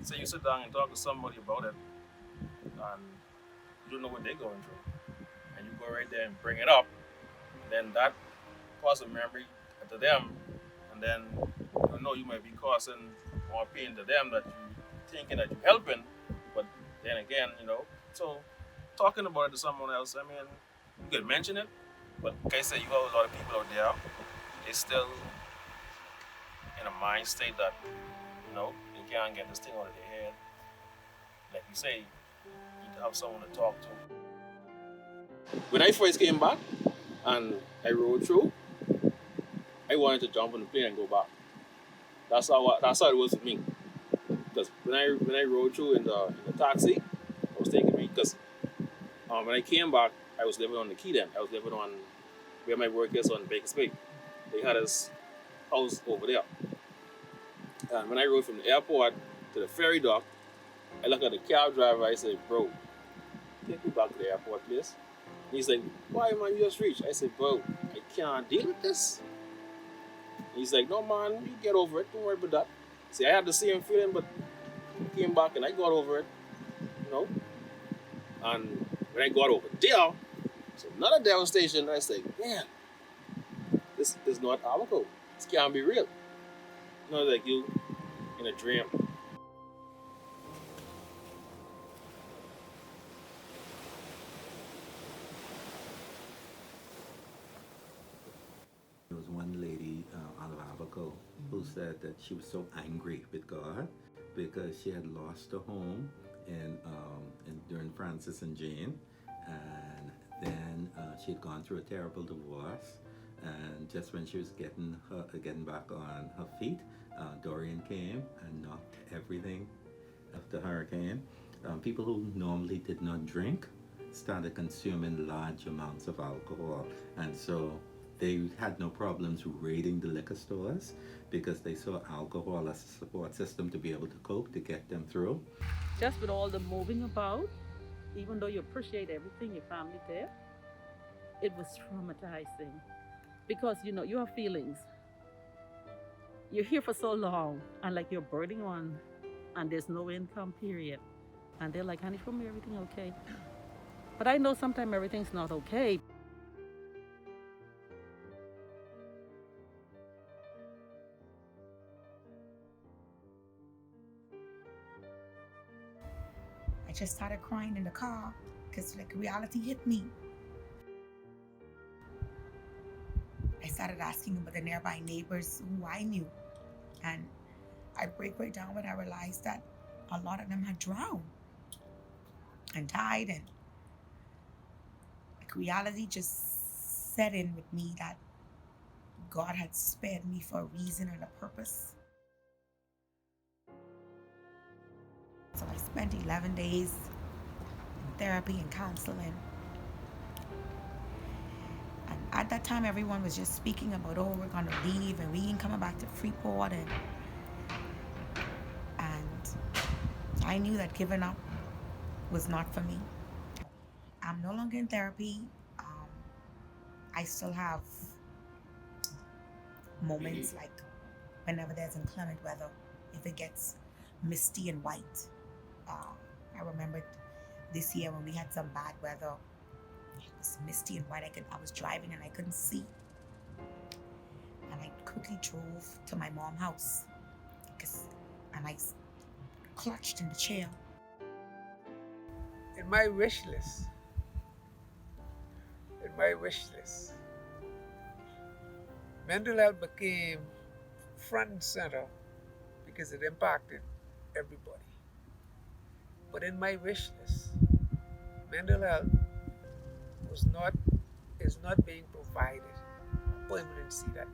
say you sit down and talk to somebody about it, and you don't know what they're going through, and you go right there and bring it up, then that causes a memory to them, and then you know you might be causing more pain to them that you thinking that you're helping, but then again, so talking about it to someone else, I mean, you could mention it, but like I say, you have a lot of people out there, they still in a mind state that, they can't get this thing out of their head. Like you say, you need to have someone to talk to. When I first came back and I rode through, I wanted to jump on the plane and go back. That's how it was with me. Because when I rode through in the taxi, I was taking me because when I came back, I was living on the key then. I was living on where my work is on Baker's Bay. They had this house over there. And when I rode from the airport to the ferry dock, I looked at the cab driver. I said, "Bro, take me back to the airport, please." And he's like, "Why, man? You just reached." I said, "Bro, I can't deal with this." And he's like, "No, man, you get over it. Don't worry about that." See, I had the same feeling, but I came back and I got over it, you know. And when I got over there, it's another devastation. I was like, "Man, this is not alcohol. This can't be real." Like you in a dream. There was one lady out of Abaco who said that she was so angry with God because she had lost her home during Francis and Jane, and then she had gone through a terrible divorce. And just when she was getting back on her feet, Dorian came and knocked everything of the hurricane. People who normally did not drink started consuming large amounts of alcohol, and so they had no problems raiding the liquor stores because they saw alcohol as a support system to be able to cope, to get them through. Just with all the moving about, even though you appreciate everything, your family there, it was traumatizing because you have feelings. You're here for so long, and like you're burning on, and there's no income period, and they're like, "Honey, for me, everything okay?" But I know sometimes everything's not okay. I just started crying in the car because like reality hit me. I started asking about the nearby neighbors who I knew, and I break right down when I realized that a lot of them had drowned and died, and like reality just set in with me that God had spared me for a reason and a purpose. So I spent 11 days in therapy and counseling. And at that time, everyone was just speaking about, "Oh, we're going to leave and we ain't coming back to Freeport." And I knew that giving up was not for me. I'm no longer in therapy. I still have moments like whenever there's inclement weather, if it gets misty and white. I remembered this year when we had some bad weather. It was misty and white. I was driving and I couldn't see. And I quickly drove to my mom's house and I clutched in the chair. In my wish list, mental health became front and center because it impacted everybody. But in my wish list, mental health is not being provided. Boy, we didn't see that.